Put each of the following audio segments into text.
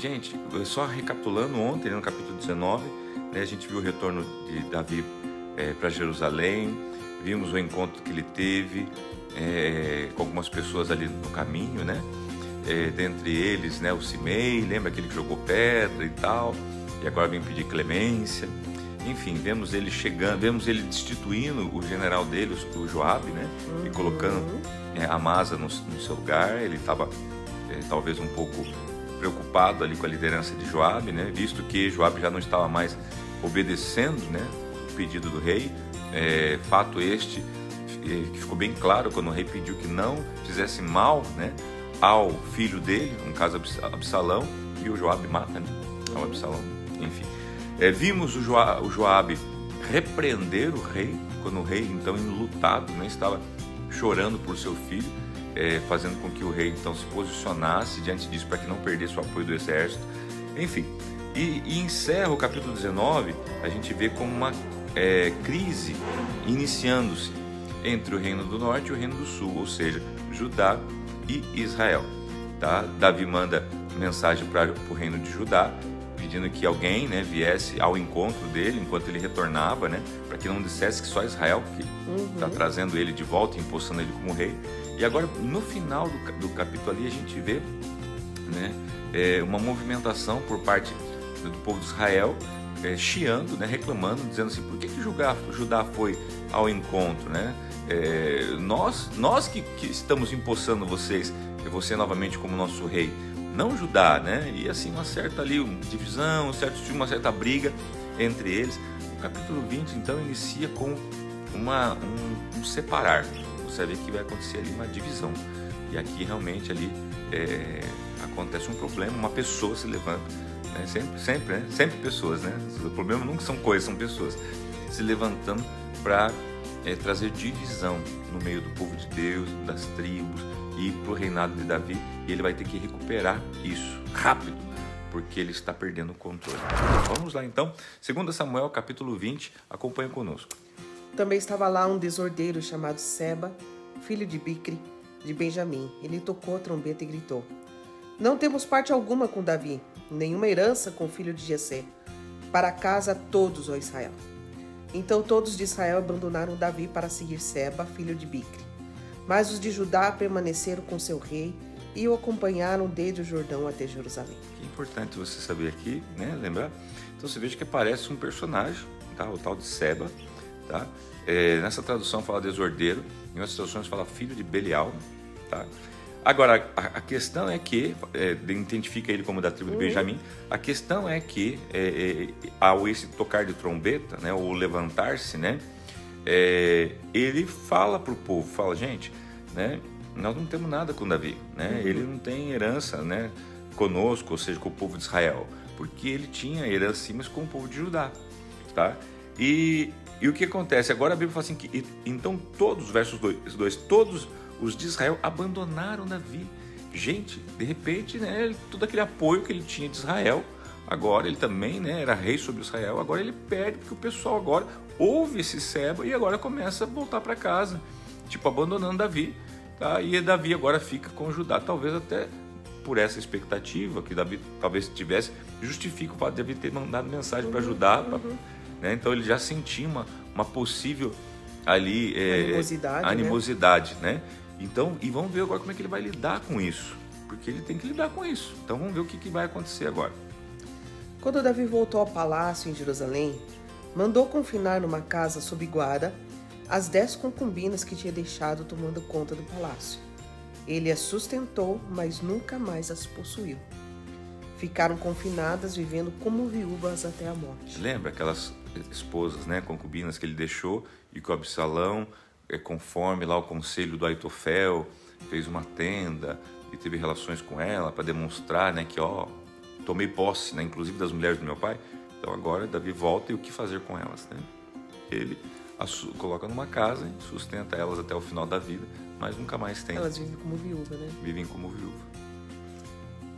gente, só recapitulando, ontem, no capítulo 19, né, a gente viu o retorno de Davi para Jerusalém, vimos o encontro que ele teve com algumas pessoas ali no caminho, né? Dentre eles, né, o Simei, lembra aquele que jogou pedra e tal, e agora vem pedir clemência. Enfim, vemos ele chegando, vemos ele destituindo o general dele, o Joabe, né? E colocando Amasa no seu lugar. Ele estava talvez um pouco preocupado ali com a liderança de Joabe, né? Visto que Joabe já não estava mais obedecendo, né, o pedido do rei. Fato este que ficou bem claro quando o rei pediu que não fizesse mal, né, ao filho dele, no caso Absalão, e o Joabe mata, né, ao Absalão. Enfim, vimos o Joabe repreender o rei, quando o rei, então, enlutado, né, estava chorando por seu filho, fazendo com que o rei, então, se posicionasse diante disso para que não perdesse o apoio do exército. Enfim, e encerra o capítulo 19, a gente vê como uma crise iniciando-se entre o reino do norte e o reino do sul, ou seja, Judá e Israel. Tá? Davi manda mensagem para o reino de Judá, pedindo que alguém, né, viesse ao encontro dele enquanto ele retornava, né, para que não dissesse que só Israel que está trazendo ele de volta e empossando ele como rei. E agora, no final do capítulo ali, a gente vê, né, uma movimentação por parte do povo de Israel, chiando, né, reclamando, dizendo assim: por que Judá foi ao encontro, né? Nós que estamos empossando você novamente como nosso rei, não Judá, né? E assim, uma certa ali divisão, uma certa briga entre eles. O capítulo 20, então, inicia com um separar. Você vê que vai acontecer ali uma divisão. E aqui realmente ali acontece um problema, uma pessoa se levanta, né? Sempre pessoas, né? O problema nunca são coisas, são pessoas se levantando para trazer divisão no meio do povo de Deus, das tribos e para o reinado de Davi. E ele vai ter que recuperar isso rápido, porque ele está perdendo o controle. Vamos lá então, 2 Samuel capítulo 20, acompanha conosco. Também estava lá um desordeiro chamado Seba, filho de Bicri, de Benjamim. Ele tocou a trombeta e gritou: não temos parte alguma com Davi, nenhuma herança com o filho de Jessé. Para casa todos, ó Israel. Então todos de Israel abandonaram Davi para seguir Seba, filho de Bicri. Mas os de Judá permaneceram com seu rei e o acompanharam desde o Jordão até Jerusalém. Que importante você saber aqui, né? Lembrar? Então você veja que aparece um personagem, tá? O tal de Seba, tá? Nessa tradução fala desordeiro, em outras traduções fala filho de Belial, tá? Agora, a questão é que, identifica ele como da tribo de Benjamim, a questão é que, ao esse tocar de trombeta, né, ou levantar-se, né, ele fala para o povo, fala: gente, né, nós não temos nada com Davi, né, ele não tem herança, né, conosco, ou seja, com o povo de Israel, porque ele tinha herança, mas com o povo de Judá, tá? E o que acontece? Agora a Bíblia fala assim, que então todos, versos 2, todos os de Israel abandonaram Davi. Gente, de repente, né, todo aquele apoio que ele tinha de Israel, agora ele também, né, era rei sobre Israel, agora ele perde, porque o pessoal agora ouve esse Seba e agora começa a voltar para casa, tipo, abandonando Davi, tá? E Davi agora fica com Judá, talvez até por essa expectativa que Davi talvez tivesse, justifica o fato de Davi ter mandado mensagem para Judá, né? Então ele já sentia uma possível ali animosidade, né? Então, e vamos ver agora como é que ele vai lidar com isso, porque ele tem que lidar com isso. Então vamos ver o que vai acontecer agora. Quando Davi voltou ao palácio em Jerusalém, mandou confinar numa casa sob guarda as 10 concubinas que tinha deixado tomando conta do palácio. Ele as sustentou, mas nunca mais as possuiu. Ficaram confinadas, vivendo como viúvas até a morte. Lembra aquelas esposas, né, concubinas que ele deixou, e que o Absalão, conforme lá o conselho do Aitofel, fez uma tenda e teve relações com ela para demonstrar, né, que tomei posse, né, inclusive das mulheres do meu pai. Então agora Davi volta, e o que fazer com elas, né? Ele as coloca numa casa, sustenta elas até o final da vida, mas nunca mais tem. Elas vivem como viúva, né? Vivem como viúva.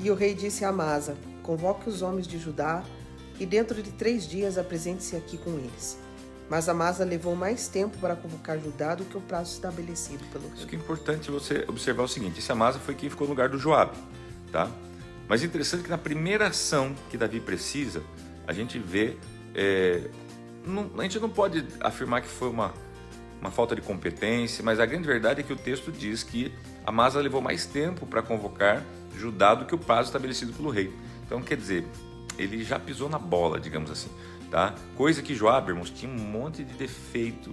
E o rei disse a Amasa: convoque os homens de Judá e dentro de 3 dias apresente-se aqui com eles. Mas Amasa levou mais tempo para convocar Judá do que o prazo estabelecido pelo rei. Isso que é importante você observar o seguinte: esse Amasa foi quem ficou no lugar do Joabe, tá? Mas é interessante que na primeira ação que Davi precisa, a gente vê... a gente não pode afirmar que foi uma falta de competência, mas a grande verdade é que o texto diz que Amasa levou mais tempo para convocar Judá do que o prazo estabelecido pelo rei. Então, quer dizer, ele já pisou na bola, digamos assim, tá? Coisa que Joabe, irmãos, tinha um monte de defeito,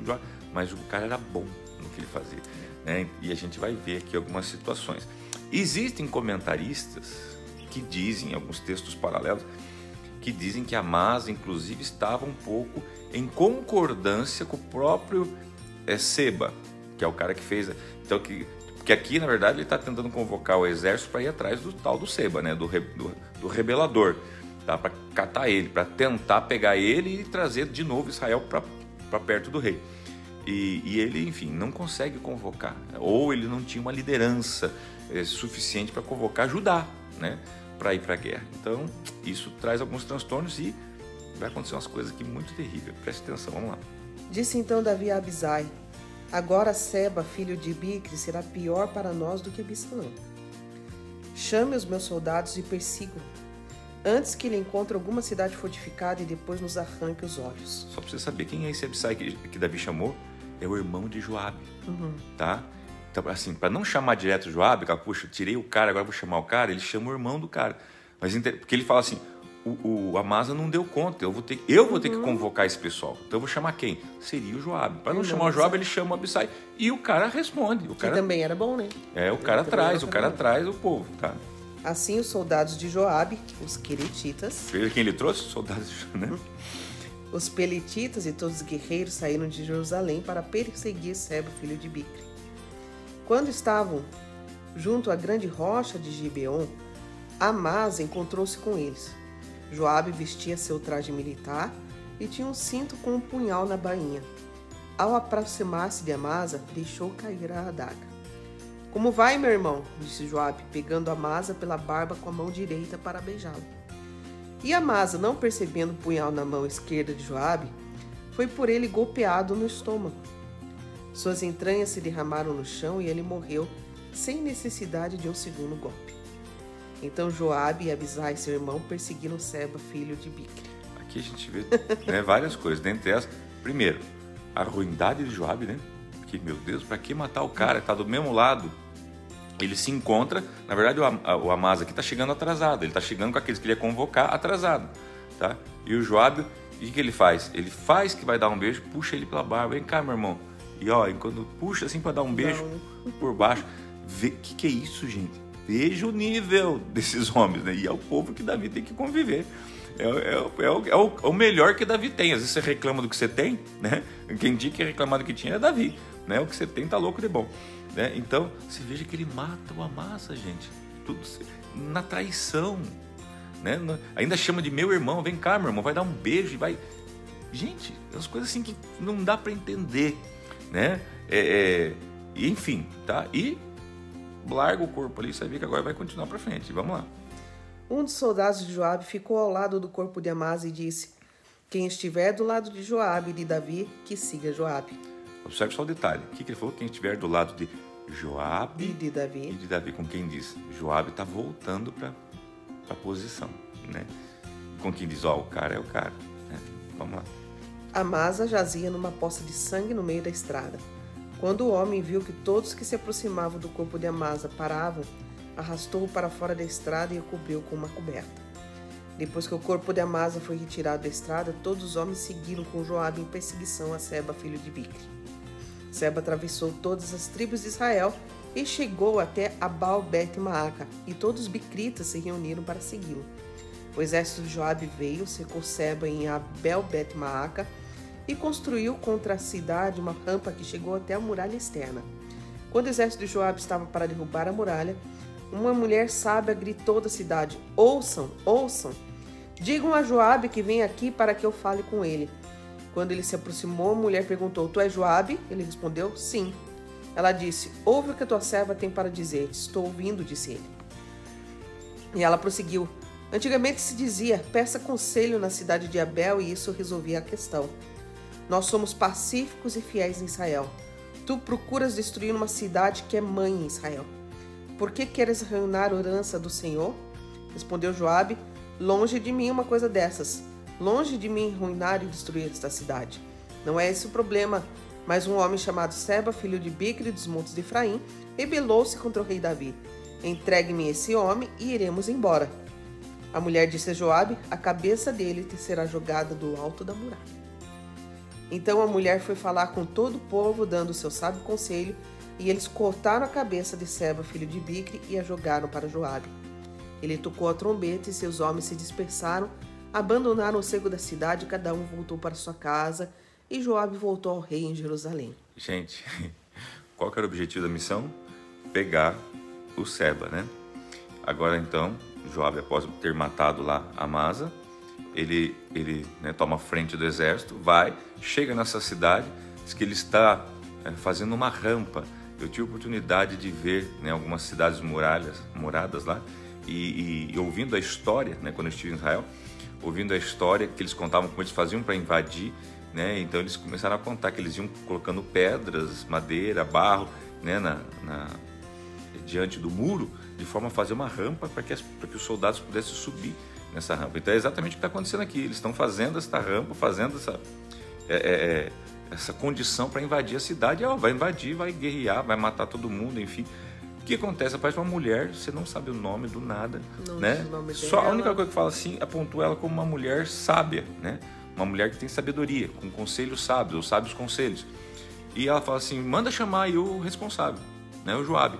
mas o cara era bom no que ele fazia, né? E a gente vai ver aqui algumas situações. Existem comentaristas que dizem, alguns textos paralelos, que dizem que Amasa, inclusive, estava um pouco em concordância com o próprio Seba, que é o cara que fez... Então, que aqui, na verdade, ele está tentando convocar o exército para ir atrás do tal do Seba, né? do rebelador, tá? Para catar ele, para tentar pegar ele e trazer de novo Israel para perto do rei. E ele, enfim, não consegue convocar, ou ele não tinha uma liderança suficiente para convocar Judá, né? Para ir para a guerra. Então, isso traz alguns transtornos e vai acontecer umas coisas aqui muito terríveis. Preste atenção, vamos lá. Disse então Davi a Abisai: agora Seba, filho de Bicri, será pior para nós do que Absalão. Chame os meus soldados e persigam, antes que ele encontre alguma cidade fortificada e depois nos arranque os olhos. Só para você saber, quem é esse Abisai que Davi chamou? É o irmão de Joabe, tá? Então, assim, para não chamar direto Joabe, puxa, tirei o cara, agora vou chamar o cara, ele chama o irmão do cara. Mas porque ele fala assim, o Amasa não deu conta, eu vou ter que convocar esse pessoal. Então eu vou chamar quem? Seria o Joabe. Para não chamar o Joabe, ele chama o Abisai. E o cara responde. Que também era bom, né? O cara traz o povo, tá? Assim os soldados de Joabe, os queretitas... Veja quem ele trouxe? Soldados, né? Os peletitas e todos os guerreiros saíram de Jerusalém para perseguir Seba, filho de Bicri. Quando estavam junto à grande rocha de Gibeon, Amasa encontrou-se com eles. Joabe vestia seu traje militar e tinha um cinto com um punhal na bainha. Ao aproximar-se de Amasa, deixou cair a adaga. Como vai, meu irmão? Disse Joabe, pegando Amasa pela barba com a mão direita para beijá-lo. E Amasa, não percebendo o punhal na mão esquerda de Joabe, foi por ele golpeado no estômago. Suas entranhas se derramaram no chão e ele morreu sem necessidade de um segundo golpe. Então Joabe e Abisai, seu irmão, perseguiram Seba, filho de Bicri. Aqui a gente vê, né, várias coisas. Dentre elas, primeiro, a ruindade de Joabe, né? Porque, meu Deus, para que matar o cara? Está do mesmo lado. Ele se encontra, na verdade o Amasa aqui está chegando atrasado, ele está chegando com aqueles que ele ia convocar atrasado, tá? E o Joabe, o que ele faz? Ele faz que vai dar um beijo, puxa ele pela barba, vem cá, meu irmão. E ó, quando puxa assim para dar um beijo por baixo, o que é isso, gente? Veja o nível desses homens, né? E é o povo que Davi tem que conviver. É o melhor que Davi tem. Às vezes você reclama do que você tem, né? Quem tinha que reclamar do que tinha é Davi, né? O que você tem tá louco de bom, né? Então, você veja que ele mata o Amasa, gente. Tudo na traição, né? Ainda chama de meu irmão, vem cá, meu irmão, vai dar um beijo e vai... Gente, é umas coisas assim que não dá para entender, né? Enfim, tá? E larga o corpo ali, você vê que agora vai continuar para frente. Vamos lá. Um dos soldados de Joabe ficou ao lado do corpo de Amasa e disse: quem estiver do lado de Joabe e de Davi, que siga Joabe. Observe só o detalhe. O que ele falou? Quem estiver do lado de Joabe e de Davi. Com quem diz? Joabe está voltando para a posição, né? Com quem diz, o cara é o cara, né? Vamos lá. Amasa jazia numa poça de sangue no meio da estrada. Quando o homem viu que todos que se aproximavam do corpo de Amasa paravam, arrastou-o para fora da estrada e o cobriu com uma coberta. Depois que o corpo de Amasa foi retirado da estrada, todos os homens seguiram com Joabe em perseguição a Seba, filho de Bicri. Seba atravessou todas as tribos de Israel e chegou até Abal-Bet-Maaca, e todos os bicritas se reuniram para segui-lo. O exército de Joabe veio, cercou Seba em Abel-Bet-Maaca e construiu contra a cidade uma rampa que chegou até a muralha externa. Quando o exército de Joabe estava para derrubar a muralha, uma mulher sábia gritou da cidade: ouçam, ouçam! Digam a Joabe que vem aqui para que eu fale com ele. Quando ele se aproximou, a mulher perguntou: tu és Joabe? Ele respondeu: sim. Ela disse: ouve o que a tua serva tem para dizer. Estou ouvindo, disse ele. E ela prosseguiu: antigamente se dizia, peça conselho na cidade de Abel, e isso resolvia a questão. Nós somos pacíficos e fiéis em Israel. Tu procuras destruir uma cidade que é mãe em Israel. Por que queres arruinar a herança do Senhor? Respondeu Joabe: longe de mim uma coisa dessas. Longe de mim arruinar e destruir esta cidade. Não é esse o problema, mas um homem chamado Seba, filho de Bicre dos montes de Efraim, rebelou-se contra o rei Davi. Entregue-me esse homem e iremos embora. A mulher disse a Joabe: a cabeça dele te será jogada do alto da muralha. Então a mulher foi falar com todo o povo, dando o seu sábio conselho, e eles cortaram a cabeça de Seba, filho de Bicre, e a jogaram para Joabe. Ele tocou a trombeta e seus homens se dispersaram, abandonaram o cerco da cidade, cada um voltou para sua casa, e Joabe voltou ao rei em Jerusalém. Gente, qual que era o objetivo da missão? Pegar o Seba, né? Agora então, Joabe, após ter matado lá Amasa, ele toma a frente do exército, chega nessa cidade, diz que ele está fazendo uma rampa. Eu tive a oportunidade de ver, né, algumas cidades muradas lá, e ouvindo a história, né, quando eu estive em Israel, ouvindo a história que eles contavam como eles faziam para invadir, né, então eles começaram a contar que eles iam colocando pedras, madeira, barro, né, diante do muro, de forma a fazer uma rampa para que os soldados pudessem subir nessa rampa. Então é exatamente o que está acontecendo aqui. Eles estão fazendo essa rampa, fazendo essa condição para invadir a cidade. Vai invadir, vai guerrear, vai matar todo mundo, enfim. O que acontece? Aparece uma mulher, você não sabe o nome do nada, não, né? O nome Só dela. a única coisa que fala assim, apontou ela como uma mulher sábia, né? Uma mulher que tem sabedoria, com conselhos sábios, ou sábios conselhos. E ela fala assim: manda chamar aí o responsável, né? O Joabe.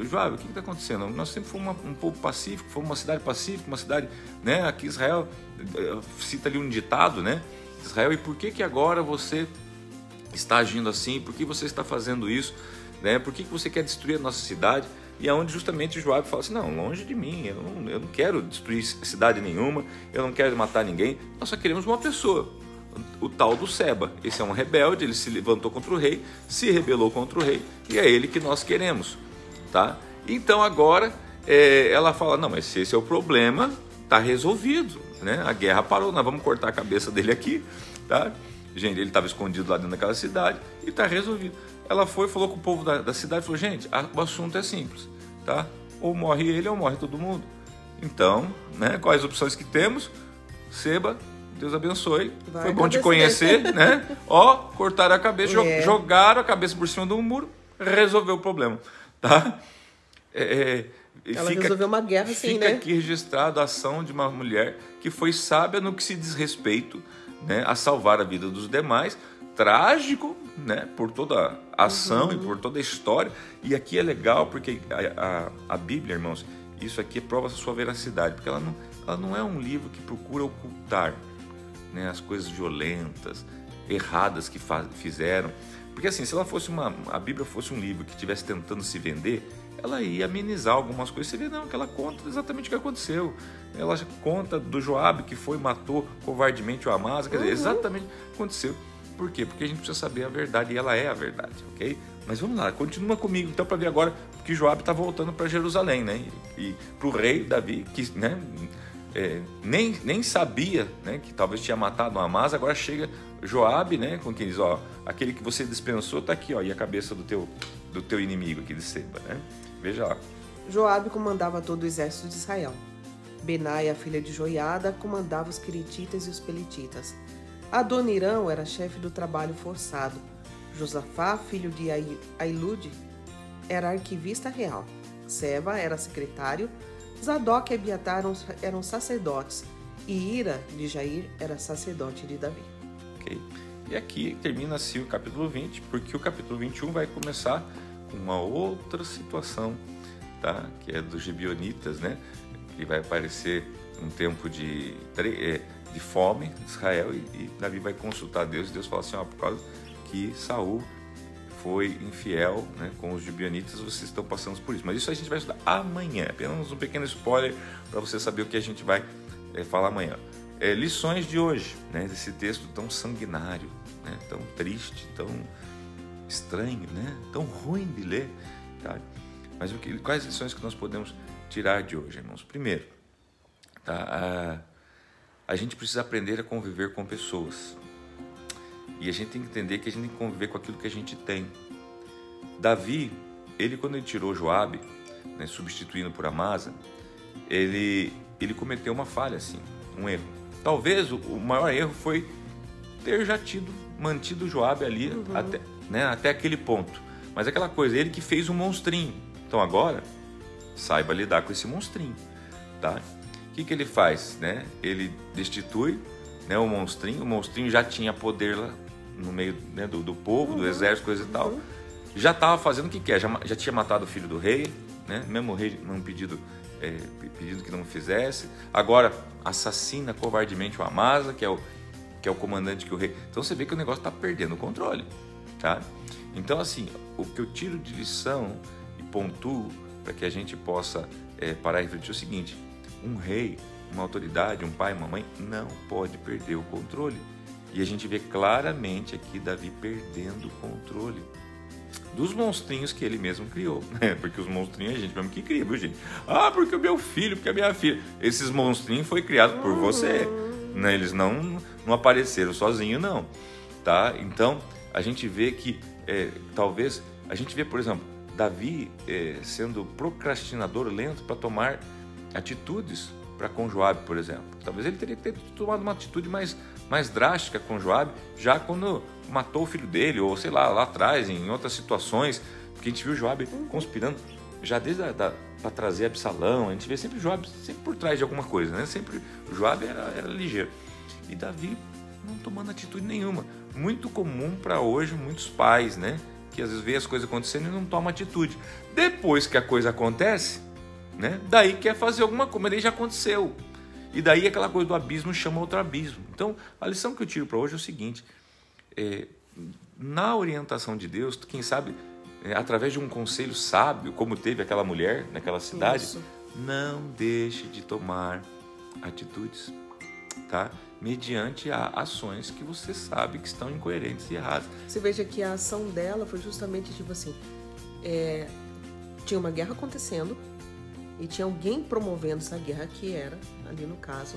Joabe, o que está acontecendo? Nós sempre fomos um povo pacífico, fomos uma cidade pacífica, uma cidade, né? Aqui Israel cita ali um ditado, né? Israel, e por que agora você está agindo assim? Por que você está fazendo isso? Né? Por que você quer destruir a nossa cidade? E é onde justamente Joabe fala assim: não, longe de mim, eu não quero destruir cidade nenhuma, eu não quero matar ninguém, nós só queremos uma pessoa, o tal do Seba. Esse é um rebelde, ele se levantou contra o rei, se rebelou contra o rei, e é ele que nós queremos, tá? Então agora ela fala: não, mas se esse é o problema, tá resolvido, né? A guerra parou, nós vamos cortar a cabeça dele aqui, tá? Gente, ele estava escondido lá dentro daquela cidade e tá resolvido. Ela falou com o povo da cidade, falou: gente, o assunto é simples, tá? Ou morre ele ou morre todo mundo. Então, né, quais opções que temos? Seba, Deus abençoe, foi bom te conhecer, né? Cortaram a cabeça, jogaram a cabeça por cima do muro, resolveu o problema, tá? Ela resolveu uma guerra assim, né? Fica aqui registrado a ação de uma mulher que foi sábia no que se diz respeito, né, a salvar a vida dos demais. Trágico, né, por toda a ação e por toda a história. E aqui é legal porque a Bíblia, irmãos, isso aqui prova a sua veracidade, porque ela não é um livro que procura ocultar, né, as coisas violentas, erradas que fizeram. Porque assim, se a Bíblia fosse um livro que estivesse tentando se vender, ela ia amenizar algumas coisas. Você vê, não, que ela conta exatamente o que aconteceu. Ela conta do Joabe que matou covardemente o Amasa, quer dizer, exatamente o que aconteceu. Por quê? Porque a gente precisa saber a verdade, e ela é a verdade, ok? Mas vamos lá, continua comigo então para ver agora que Joabe está voltando para Jerusalém, né? E para o rei Davi, que, né, nem sabia, né, que talvez tinha matado o Amasa. Agora chega Joabe, né, com quem diz: aquele que você dispensou está aqui, e a cabeça do teu inimigo aqui de Seba, né? Veja lá. Joabe comandava todo o exército de Israel. Benaia, filha de Joiada, comandava os queretitas e os peletitas. Adonirão era chefe do trabalho forçado. Josafá, filho de Ailude, era arquivista real. Seba era secretário. Zadok e Abiatar eram sacerdotes. E Ira de Jair era sacerdote de Davi. Ok. E aqui termina-se o capítulo 20, porque o capítulo 21 vai começar com uma outra situação, tá? Que é dos gibeonitas, né? Que vai aparecer um tempo de fome em Israel, e Davi vai consultar Deus, e Deus fala assim: por causa que Saul foi infiel, né, com os gibeonitas, vocês estão passando por isso. Mas isso a gente vai estudar amanhã, apenas um pequeno spoiler para você saber o que a gente vai falar amanhã. Lições de hoje, né, desse texto tão sanguinário, né, tão triste, tão estranho, né, tão ruim de ler, tá? Mas quais lições que nós podemos tirar de hoje, irmãos? Primeiro, tá? A gente precisa aprender a conviver com pessoas. E a gente tem que entender que a gente tem que conviver com aquilo que a gente tem. Davi, quando ele tirou Joabe, né, substituindo por Amasa, ele cometeu uma falha, assim, um erro. Talvez o maior erro foi ter já mantido Joabe ali até aquele ponto. Mas aquela coisa, ele que fez um monstrinho. Então agora, saiba lidar com esse monstrinho, tá? O que ele faz, né? Ele destitui, né, o monstrinho já tinha poder lá no meio, né, do povo, do exército, coisa e tal. Já estava fazendo o que quer, já tinha matado o filho do rei, né? Mesmo o rei não pedindo que não fizesse. Agora assassina covardemente o Amasa, que é o comandante que o rei... Então você vê que o negócio está perdendo o controle, tá? Então, assim, o que eu tiro de lição e pontuo para que a gente possa parar e refletir é o seguinte: um rei, uma autoridade, um pai, uma mãe não pode perder o controle. E a gente vê claramente aqui Davi perdendo o controle dos monstrinhos que ele mesmo criou, né? Porque os monstrinhos é a gente mesmo que cria, viu, gente? Ah, porque o meu filho, porque a minha filha. Esses monstrinhos foi criado por você, né? Eles não apareceram sozinhos, não, tá? Então, a gente vê que, talvez, a gente vê, por exemplo, Davi sendo procrastinador lento para tomar atitudes para com Joabe, por exemplo. Talvez ele teria que ter tomado uma atitude mais drástica com Joabe, já quando matou o filho dele, ou sei lá atrás, em outras situações, porque a gente viu Joabe conspirando, já desde para trazer Absalão. A gente vê sempre Joabe sempre por trás de alguma coisa, né? Sempre o Joabe era ligeiro. E Davi não tomando atitude nenhuma. Muito comum para hoje muitos pais, né? Que às vezes vê as coisas acontecendo e não toma atitude. Depois que a coisa acontece, né? Daí quer fazer alguma coisa, mas daí já aconteceu. E daí aquela coisa do abismo chama outro abismo. Então, a lição que eu tiro para hoje é o seguinte: na orientação de Deus, quem sabe, através de um conselho sábio, como teve aquela mulher naquela cidade, não deixe de tomar atitudes, tá? Mediante a ações que você sabe que estão incoerentes e erradas. Você veja que a ação dela foi justamente tipo assim, tinha uma guerra acontecendo e tinha alguém promovendo essa guerra, que era, ali no caso,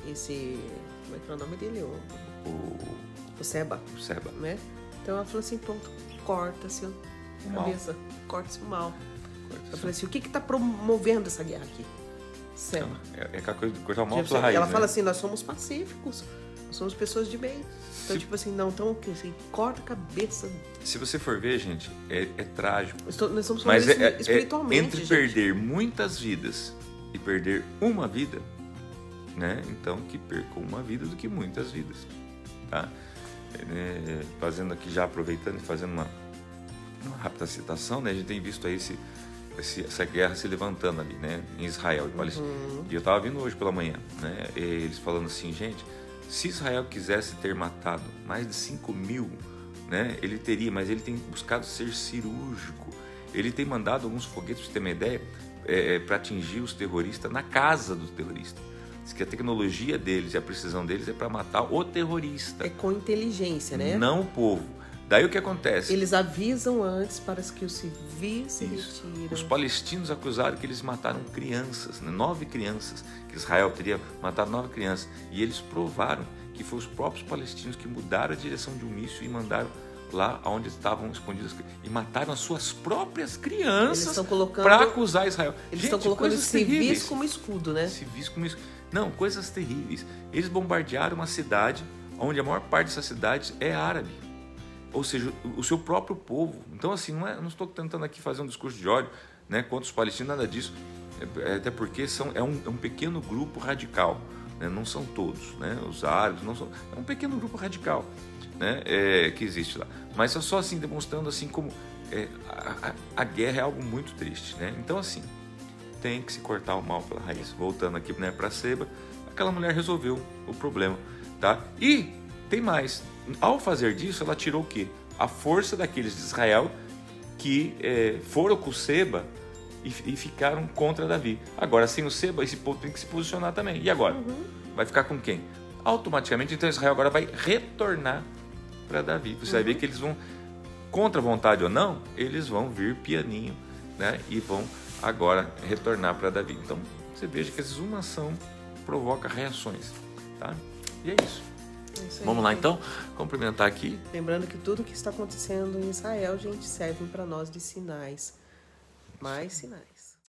esse... Como é que é o nome dele? O Seba. O Seba. Né? Então ela falou assim, pronto, corta-se a cabeça, corta-se o mal. Eu falei assim, o que está promovendo essa guerra aqui? Seba. É aquela coisa mal pela raiz, ela né? fala assim, nós somos pacíficos, nós somos pessoas de bem. Então, tipo assim, não, então, assim, corta a cabeça. Se você for ver, gente, é trágico. Nós estamos falando isso espiritualmente, entre gente. perder muitas vidas e perder uma vida, né? Então, que percam uma vida do que muitas vidas, tá? Fazendo aqui, já aproveitando e fazendo uma rápida citação, né? A gente tem visto aí essa guerra se levantando ali, né? Em Israel e Palestina. E eu estava vendo hoje pela manhã, né? Eles falando assim, gente, se Israel quisesse ter matado mais de 5.000, né? Ele teria, mas ele tem buscado ser cirúrgico. Ele tem mandado alguns foguetes, para você ter uma ideia, para atingir os terroristas na casa dos terroristas. Diz que a tecnologia deles e a precisão deles é para matar o terrorista. É com inteligência, né? Não o povo. Daí o que acontece? Eles avisam antes para que os civis se retiram. Os palestinos acusaram que eles mataram crianças, né? 9 crianças, que Israel teria matado 9 crianças. E eles provaram que foram os próprios palestinos que mudaram a direção de um míssil e mandaram lá onde estavam escondidas e mataram as suas próprias crianças para acusar Israel. Eles estão colocando os civis como escudo, né? Civis como escudo. Não, coisas terríveis. Eles bombardearam uma cidade onde a maior parte dessa cidade é árabe. Ou seja, o seu próprio povo. Então, assim, não estou tentando aqui fazer um discurso de ódio, né, contra os palestinos, nada disso. Até porque é um pequeno grupo radical, né, não são todos, né, os árabes, não são, é um pequeno grupo radical, né, que existe lá. Mas é só assim, demonstrando assim como a guerra é algo muito triste, né? Então, assim, tem que se cortar o mal pela raiz. Voltando aqui, né, para Seba, aquela mulher resolveu o problema, tá? E tem mais. Ao fazer disso, ela tirou o quê? A força daqueles de Israel que foram com o Seba e ficaram contra Davi. Agora, sem o Seba, esse povo tem que se posicionar também. E agora? Vai ficar com quem? Automaticamente, então, Israel agora vai retornar para Davi. Você vai ver que eles vão, contra a vontade ou não, eles vão vir pianinho, né? E vão agora retornar para Davi. Então, você veja que essa uma ação provoca reações, tá? E é isso. Vamos lá, então, cumprimentar aqui. Lembrando que tudo que está acontecendo em Israel, gente, serve para nós de sinais. Mais sinais.